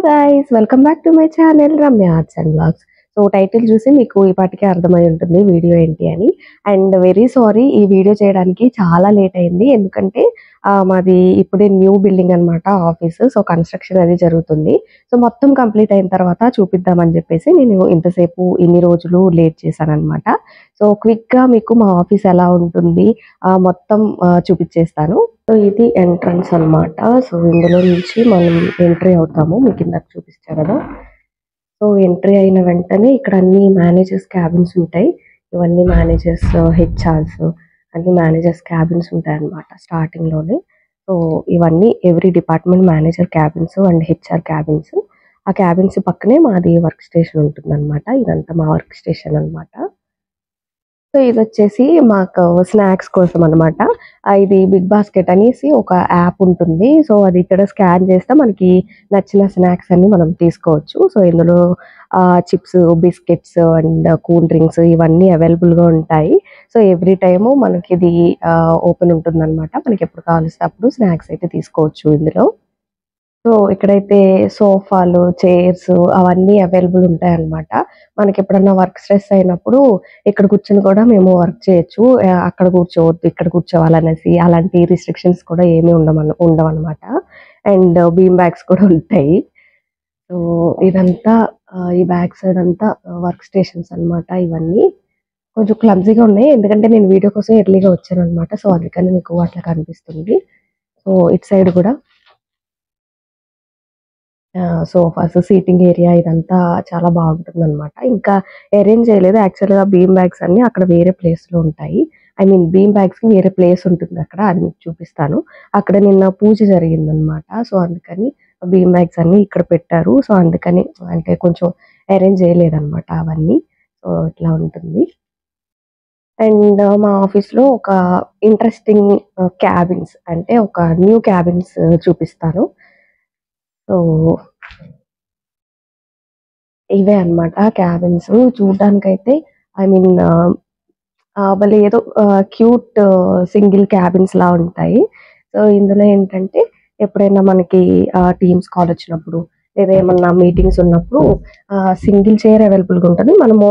Guys welcome back to my channel Ramya arts and blogs. So title చూసి మీకు ఈ పాటికే అర్థమై ఉంటుంది వీడియో ఏంటి అని. అండ్ వెరీ సారీ, ఈ వీడియో చేయడానికి చాలా లేట్ అయింది. ఎందుకంటే మాది ఇప్పుడే న్యూ బిల్డింగ్ అనమాట ఆఫీస్. సో కన్స్ట్రక్షన్ అది జరుగుతుంది. సో మొత్తం కంప్లీట్ అయిన తర్వాత చూపిద్దామని చెప్పేసి నేను ఇంతసేపు ఇన్ని రోజులు లేట్ చేశాను అనమాట. సో క్విక్ గా మీకు మా ఆఫీస్ ఎలా ఉంటుంది మొత్తం చూపించేస్తాను. సో ఇది ఎంట్రన్స్ అన్నమాట. సో ఇందులో నుంచి మనం ఎంట్రీ అవుతాము. మీకు ఇందాక చూపిస్తా కదా. సో ఎంట్రీ అయిన వెంటనే ఇక్కడ అన్ని మేనేజర్స్ క్యాబిన్స్ ఉంటాయి. ఇవన్నీ మేనేజర్స్, హెచ్ఆర్స్ అన్ని మేనేజర్స్ క్యాబిన్స్ ఉంటాయి అన్నమాట స్టార్టింగ్ లోనే. సో ఇవన్నీ every department manager cabins and HR cabins. ఆ క్యాబిన్స్ పక్కనే మాది వర్క్ స్టేషన్ ఉంటుంది అనమాట. ఇదంతా మా వర్క్ స్టేషన్ అనమాట. సో ఇదొచ్చేసి మాకు స్నాక్స్ కోసం అనమాట. ఇది బిగ్ బాస్కెట్ అనేసి ఒక యాప్ ఉంటుంది. సో అది ఇక్కడ స్కాన్ చేస్తే మనకి నచ్చిన స్నాక్స్ అన్ని మనం తీసుకోవచ్చు. సో ఇందులో chips, biscuits and cool drinks ఇవన్నీ అవైలబుల్ గా ఉంటాయి. సో ఎవ్రీ టైము మనకి ఇది ఓపెన్ ఉంటుంది అనమాట. మనకి ఎప్పుడు కావాల్సి అప్పుడు స్నాక్స్ అయితే తీసుకోవచ్చు ఇందులో. సో ఇక్కడైతే సోఫాలు, చైర్స్ అవన్నీ అవైలబుల్ ఉంటాయన్నమాట. మనకి ఎప్పుడన్నా వర్క్ స్ట్రెస్ అయినప్పుడు ఇక్కడ కూర్చొని కూడా మేము వర్క్ చేయొచ్చు. అక్కడ కూర్చోవద్దు, ఇక్కడ కూర్చోవాలనేసి అలాంటి రిస్ట్రిక్షన్స్ కూడా ఏమీ ఉండవన్నమాట. అండ్ బీమ్ బ్యాగ్స్ కూడా ఉంటాయి. సో ఇదంతా ఈ బ్యాక్ సైడ్ అంతా వర్క్ స్టేషన్స్ అన్నమాట. ఇవన్నీ కొంచెం క్లమ్జీగా ఉన్నాయి, ఎందుకంటే నేను వీడియో కోసం ఎర్లీగా వచ్చాను అనమాట. సో అందుకని మీకు అట్లా కనిపిస్తుంది. సో ఇటు సైడ్ కూడా సోఫాస్, సీటింగ్ ఏరియా ఇదంతా చాలా బాగుంటుందన్నమాట. ఇంకా అరేంజ్ చేయలేదు యాక్చువల్‌గా. బీమ్ బ్యాగ్స్ అన్నీ అక్కడ వేరే ప్లేస్‌లో ఉంటాయి. ఐ మీన్ బీమ్ బ్యాగ్స్‌కి వేరే ప్లేస్ ఉంటుంది అక్కడ. అది మీకు చూపిస్తాను. అక్కడ నిన్న పూజ జరిగిందనమాట. సో అందుకని బీమ్ బ్యాగ్స్ అన్నీ ఇక్కడ పెట్టారు. సో అందుకని అంటే కొంచెం అరేంజ్ చేయలేదనమాట అవన్నీ. సో ఇట్లా ఉంటుంది. అండ్ మా ఆఫీస్‌లో ఒక ఇంట్రెస్టింగ్ క్యాబిన్స్ అంటే ఒక న్యూ క్యాబిన్స్ చూపిస్తాను. సో ఇవే అన్నమాట క్యాబిన్స్. చూడ్డానికైతే ఐ మీన్ భలే ఏదో క్యూట్ సింగిల్ క్యాబిన్స్ లా ఉంటాయి. సో ఇందులో ఏంటంటే ఎప్పుడైనా మనకి టీమ్స్ కాల్ వచ్చినప్పుడు లేదా ఏమన్నా మీటింగ్స్ ఉన్నప్పుడు సింగిల్ చైర్ అవైలబుల్‌గా ఉంటది. మనము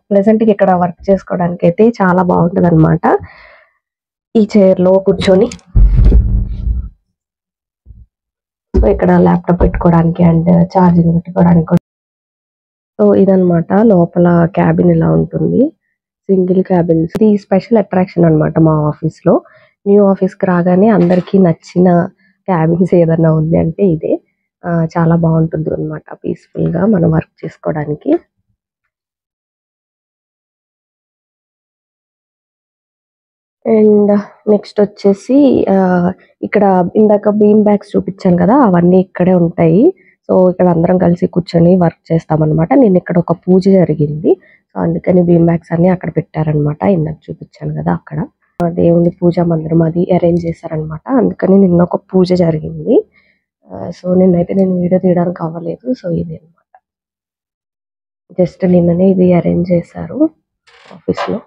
ప్లెజెంట్‌గా ఇక్కడ వర్క్ చేసుకోవడానికైతే చాలా బాగుంటదన్నమాట. ఈ చైర్‌లో కూర్చొని సో ఇక్కడ ల్యాప్‌టాప్ పెట్టుకోవడానికి అండ్ ఛార్జింగ్ పెట్టుకోవడానికి కూడా. సో ఇదన్నమాట లోపల క్యాబిన్ ఇలా ఉంటుంది. Single cabins. ఇది స్పెషల్ అట్రాక్షన్ అన్నమాట మా ఆఫీస్‌లో. న్యూ ఆఫీస్‌కి రాగానే అందరికీ నచ్చిన క్యాబిన్స్ ఏదన్నా ఉంది అంటే ఇదే. చాలా బాగుంటుందన్నమాట పీస్‌ఫుల్‌గా మనం వర్క్ చేసుకోవడానికి. అండ్ నెక్స్ట్ వచ్చేసి ఇక్కడ ఇందాక బీమ్ బ్యాగ్స్ చూపించాను కదా, అవన్నీ ఇక్కడే ఉంటాయి. సో ఇక్కడ అందరం కలిసి కూర్చొని వర్క్ చేస్తామన్నమాట. నేను ఇక్కడ ఒక పూజ జరిగింది. సో అందుకని బీమ్ బ్యాగ్స్ అన్ని అక్కడ పెట్టారనమాట. ఇందాక చూపించాను కదా అక్కడ. దేవుని పూజా మందిరం అది అరేంజ్ చేశారనమాట. అందుకని నిన్న ఒక పూజ జరిగింది. సో నిన్నైతే నేను వీడియో తీయడానికి అవ్వలేదు. సో ఇది అనమాట. జస్ట్ నిన్ననే ఇది అరేంజ్ చేశారు ఆఫీస్‌లో.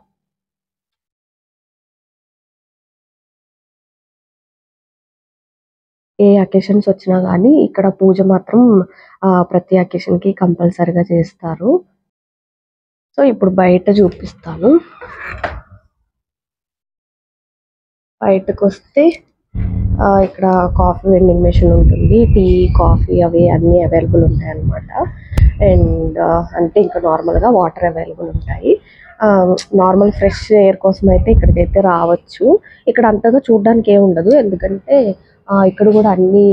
ఏ అకేషన్స్ వచ్చినా గానీ ఇక్కడ పూజ మాత్రం ప్రతి అకేషన్‌కి కంపల్సరీగా చేస్తారు. సో ఇప్పుడు బయట చూపిస్తాను. బయటకొస్తే ఇక్కడ కాఫీ వెండింగ్ మెషిన్ ఉంటుంది. టీ, కాఫీ అవి అన్నీ అవైలబుల్ ఉంటాయన్నమాట. అండ్ అంటే ఇంకా నార్మల్‌గా వాటర్ అవైలబుల్ ఉంటాయి. నార్మల్ ఫ్రెష్ ఎయిర్ కోసం అయితే ఇక్కడికైతే రావచ్చు. ఇక్కడ అంతగా చూడడానికి ఏమి ఉండదు. ఎందుకంటే ఇక్కడ కూడా అన్ని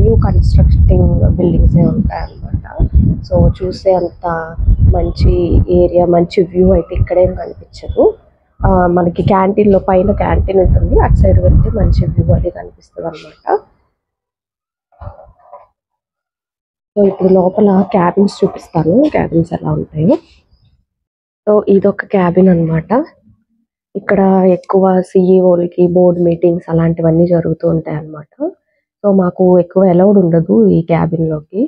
న్యూ కన్స్ట్రక్టింగ్ బిల్డింగ్సే ఉంటాయన్నమాట. సో చూసే అంత మంచి ఏరియా, మంచి వ్యూ అయితే ఇక్కడేం కనిపించదు. మనకి క్యాంటీన్‌లో పైన క్యాంటీన్ ఉంటుంది. అటు సైడ్ వెళ్తే మంచి వ్యూ అది కనిపిస్తదన్నమాట. సో ఇప్పుడు లోపల క్యాబిన్స్ చూపిస్తాను. క్యాబిన్స్ ఎలా ఉంటాయో. సో ఇదొక క్యాబిన్ అన్నమాట. ఇక్కడ ఎక్కువ సీఈఓలకి బోర్డ్ మీటింగ్స్ అలాంటివన్నీ జరుగుతూ ఉంటాయన్నమాట. సో మాకు ఎక్కువ అలౌడ్ ఉండదు ఈ క్యాబిన్‌లోకి.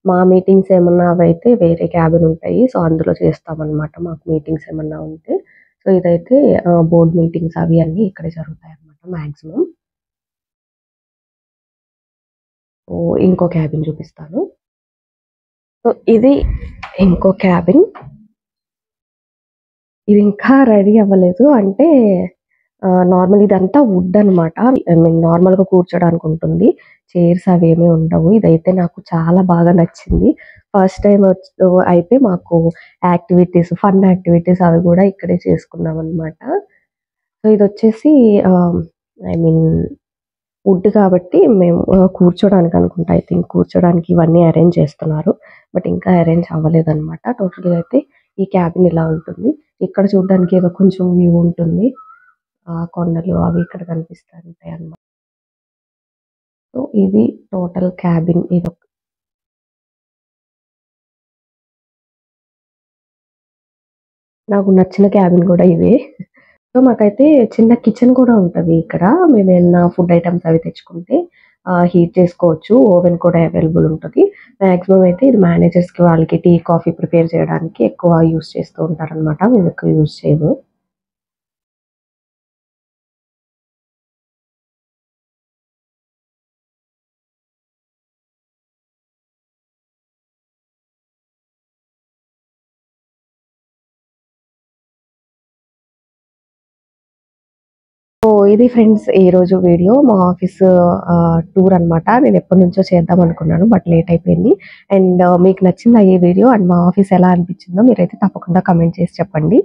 మా మీటింగ్స్ ఏమన్నా అవైతే వేరే క్యాబిన్ ఉంటాయి. సో అందులో చేస్తామన్నమాట మాకు మీటింగ్స్ ఏమన్నా ఉంటే. సో ఇదైతే బోర్డ్ మీటింగ్స్ అవి అన్నీ ఇక్కడే జరుగుతాయన్నమాట మాక్సిమం. ఇంకో క్యాబిన్ చూపిస్తాను. సో ఇది ఇంకో క్యాబిన్. ఇది ఇంకా రెడీ అవ్వలేదు. అంటే నార్మల్ ఇదంతా వుడ్ అనమాట. ఐ మీన్ నార్మల్‌గా కూర్చోడానికి ఉంటుంది. చైర్స్ అవేమీ ఉండవు. ఇదైతే నాకు చాలా బాగా నచ్చింది. ఫస్ట్ టైమ్ అయితే మాకు ఫన్ యాక్టివిటీస్ అవి గూడా ఇక్కడే చేసుకున్నామనమాట. సో ఇదొచ్చేసి ఐ మీన్ వుడ్ కాబట్టి మేము కూర్చోడానికి అనుకుంటా. ఐ థింక్ కూర్చోడానికి ఇవన్నీ అరేంజ్ చేస్తున్నారు. బట్ ఇంకా అరేంజ్ అవ్వలేదనమాట. టోటల్‌గా అయితే ఈ క్యాబిన్ ఇలా ఉంటుంది. ఇక్కడ చూడ్డానికి ఏదో కొంచెం వ్యూ ఉంటుంది. కొండలు అవి ఇక్కడ కనిపిస్తా ఉంటాయన్నమాట. సో ఇది టోటల్ క్యాబిన్. నాకు నచ్చిన క్యాబిన్ కూడా ఇదే. సో మాకైతే చిన్న కిచెన్ కూడా ఉంటది ఇక్కడ. మేమేమన్నా ఫుడ్ ఐటెమ్స్ అవి తెచ్చుకుంటే హీట్ చేసుకోవచ్చు. ఓవెన్ కూడా అవైలబుల్ ఉంటది. మాక్సిమం అయితే ఇది మేనేజర్స్‌కి వాళ్ళకి టీ, కాఫీ ప్రిపేర్ చేయడానికి ఎక్కువ యూజ్ చేస్తూ ఉంటారనమాట. మేము ఎక్కువ యూజ్ చేయము. సో ఇది ఫ్రెండ్స్ ఈరోజు వీడియో. మా ఆఫీస్ టూర్ అనమాట. నేను ఎప్పటినుంచో చేద్దాం అనుకున్నాను. బట్ లేట్ అయిపోయింది. అండ్ మీకు నచ్చిందా ఈ వీడియో? అండ్ మా ఆఫీస్ ఎలా అనిపించిందో మీరైతే తప్పకుండా కామెంట్ చేసి చెప్పండి.